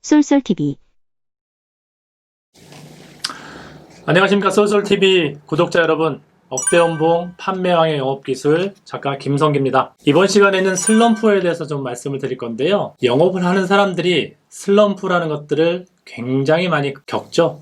쏠쏠TV. 안녕하십니까, 쏠쏠TV 구독자 여러분. 억대연봉 판매왕의 영업기술 작가 김성기입니다. 이번 시간에는 슬럼프에 대해서 좀 말씀을 드릴 건데요. 영업을 하는 사람들이 슬럼프라는 것들을 굉장히 많이 겪죠.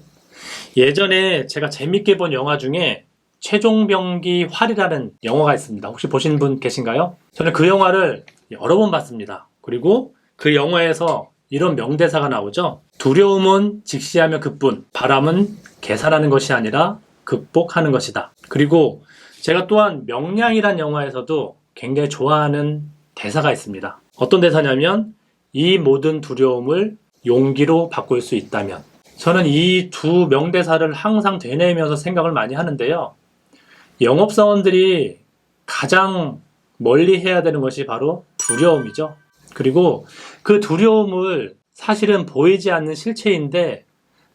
예전에 제가 재밌게 본 영화 중에 최종병기 활이라는 영화가 있습니다. 혹시 보신 분 계신가요? 저는 그 영화를 여러 번 봤습니다. 그리고 그 영화에서 이런 명대사가 나오죠. 두려움은 직시하며 그뿐, 바람은 계산하는 것이 아니라 극복하는 것이다. 그리고 제가 또한 명량이란 영화에서도 굉장히 좋아하는 대사가 있습니다. 어떤 대사냐면, 이 모든 두려움을 용기로 바꿀 수 있다면. 저는 이 두 명대사를 항상 되뇌이면서 생각을 많이 하는데요. 영업사원들이 가장 멀리 해야 되는 것이 바로 두려움이죠. 그리고 그 두려움을 사실은 보이지 않는 실체인데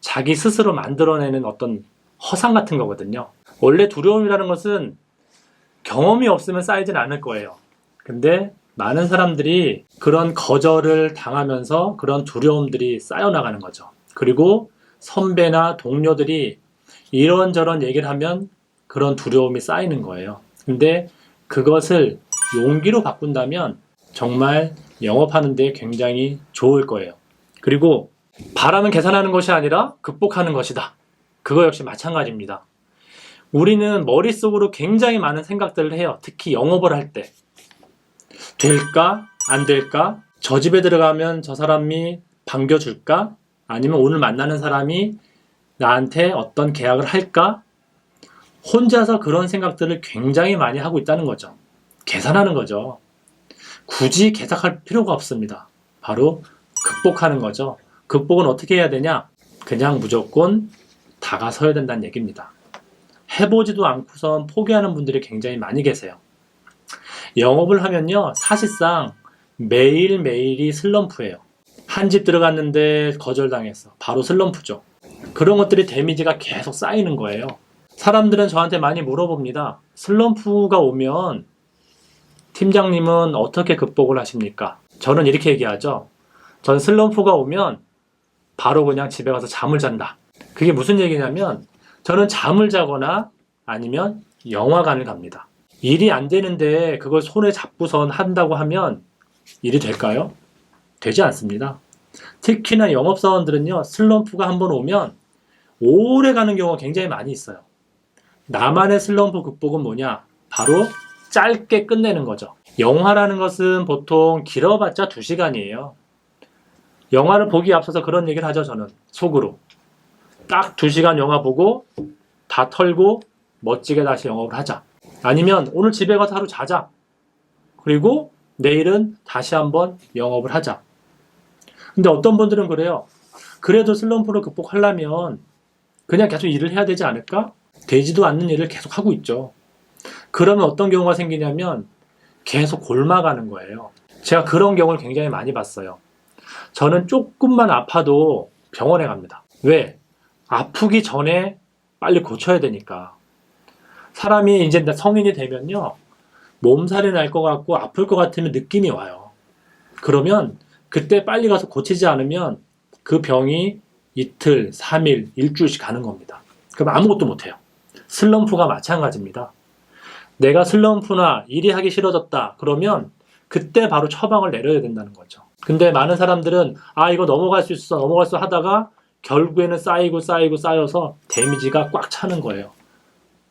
자기 스스로 만들어내는 어떤 허상 같은 거거든요. 원래 두려움이라는 것은 경험이 없으면 쌓이진 않을 거예요. 근데 많은 사람들이 그런 거절을 당하면서 그런 두려움들이 쌓여나가는 거죠. 그리고 선배나 동료들이 이런저런 얘기를 하면 그런 두려움이 쌓이는 거예요. 근데 그것을 용기로 바꾼다면 정말 영업하는 데 굉장히 좋을 거예요. 그리고 바람은 계산하는 것이 아니라 극복하는 것이다. 그거 역시 마찬가지입니다. 우리는 머릿속으로 굉장히 많은 생각들을 해요. 특히 영업을 할 때. 될까? 안 될까? 저 집에 들어가면 저 사람이 반겨줄까? 아니면 오늘 만나는 사람이 나한테 어떤 계약을 할까? 혼자서 그런 생각들을 굉장히 많이 하고 있다는 거죠. 계산하는 거죠. 굳이 계산할 필요가 없습니다. 바로 극복하는 거죠. 극복은 어떻게 해야 되냐? 그냥 무조건 다가서야 된다는 얘기입니다. 해보지도 않고선 포기하는 분들이 굉장히 많이 계세요. 영업을 하면요, 사실상 매일매일이 슬럼프예요. 한 집 들어갔는데 거절당했어. 바로 슬럼프죠. 그런 것들이 데미지가 계속 쌓이는 거예요. 사람들은 저한테 많이 물어봅니다. 슬럼프가 오면 팀장님은 어떻게 극복을 하십니까? 저는 이렇게 얘기하죠. 전 슬럼프가 오면 바로 그냥 집에 가서 잠을 잔다. 그게 무슨 얘기냐면 저는 잠을 자거나 아니면 영화관을 갑니다. 일이 안 되는데 그걸 손에 잡고선 한다고 하면 일이 될까요? 되지 않습니다. 특히나 영업사원들은요, 슬럼프가 한번 오면 오래 가는 경우가 굉장히 많이 있어요. 나만의 슬럼프 극복은 뭐냐? 바로 짧게 끝내는 거죠. 영화라는 것은 보통 길어봤자 2시간이에요. 영화를 보기 앞서서 그런 얘기를 하죠, 저는. 속으로. 딱 2시간 영화 보고 다 털고 멋지게 다시 영업을 하자. 아니면 오늘 집에 가서 하루 자자. 그리고 내일은 다시 한번 영업을 하자. 근데 어떤 분들은 그래요. 그래도 슬럼프를 극복하려면 그냥 계속 일을 해야 되지 않을까? 되지도 않는 일을 계속 하고 있죠. 그러면 어떤 경우가 생기냐면 계속 골마가는 거예요. 제가 그런 경우를 굉장히 많이 봤어요. 저는 조금만 아파도 병원에 갑니다. 왜? 아프기 전에 빨리 고쳐야 되니까. 사람이 이제 성인이 되면요, 몸살이 날 것 같고 아플 것 같으면 느낌이 와요. 그러면 그때 빨리 가서 고치지 않으면 그 병이 이틀, 3일, 일주일씩 가는 겁니다. 그럼 아무것도 못해요. 슬럼프가 마찬가지입니다. 내가 슬럼프나 일이 하기 싫어졌다 그러면 그때 바로 처방을 내려야 된다는 거죠. 근데 많은 사람들은 이거 넘어갈 수 있어 넘어갈 수 하다가 결국에는 쌓여서 데미지가 꽉 차는 거예요.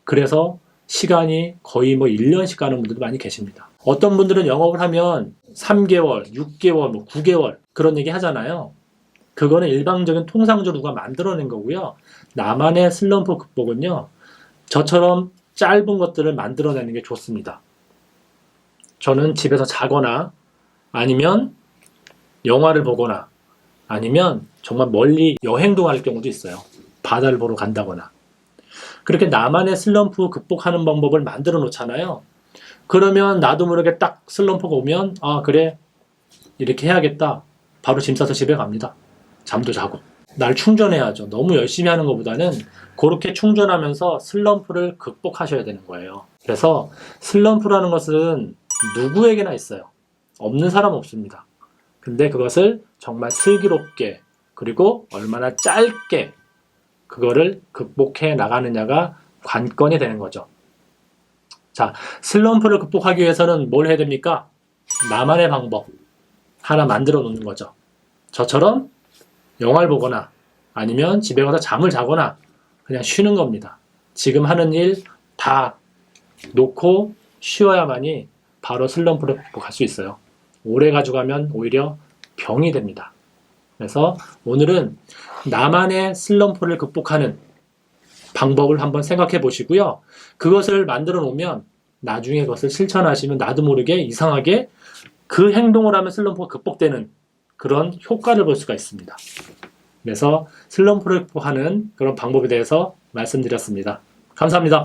그래서 시간이 거의 1년씩 가는 분들도 많이 계십니다. 어떤 분들은 영업을 하면 3개월, 6개월, 9개월 그런 얘기 하잖아요. 그거는 일방적인 통상적으로 누가 만들어낸 거고요. 나만의 슬럼프 극복은요, 저처럼 짧은 것들을 만들어내는 게 좋습니다. 저는 집에서 자거나 아니면 영화를 보거나 아니면 정말 멀리 여행도 갈 경우도 있어요. 바다를 보러 간다거나. 그렇게 나만의 슬럼프 극복하는 방법을 만들어 놓잖아요. 그러면 나도 모르게 딱 슬럼프가 오면 그래, 이렇게 해야겠다. 바로 짐 싸서 집에 갑니다. 잠도 자고. 날 충전해야죠. 너무 열심히 하는 것보다는 그렇게 충전하면서 슬럼프를 극복하셔야 되는 거예요. 그래서 슬럼프라는 것은 누구에게나 있어요. 없는 사람 없습니다. 근데 그것을 정말 슬기롭게 그리고 얼마나 짧게 그거를 극복해 나가느냐가 관건이 되는 거죠. 자, 슬럼프를 극복하기 위해서는 뭘 해야 됩니까? 나만의 방법 하나 만들어 놓는 거죠. 저처럼 영화를 보거나 아니면 집에 가서 잠을 자거나 그냥 쉬는 겁니다. 지금 하는 일 다 놓고 쉬어야만이 바로 슬럼프를 극복할 수 있어요. 오래 가져가면 오히려 병이 됩니다. 그래서 오늘은 나만의 슬럼프를 극복하는 방법을 한번 생각해 보시고요. 그것을 만들어 놓으면 나중에 그것을 실천하시면 나도 모르게 이상하게 그 행동을 하면 슬럼프가 극복되는 그런 효과를 볼 수가 있습니다. 그래서 슬럼프를 극복하는 그런 방법에 대해서 말씀드렸습니다. 감사합니다.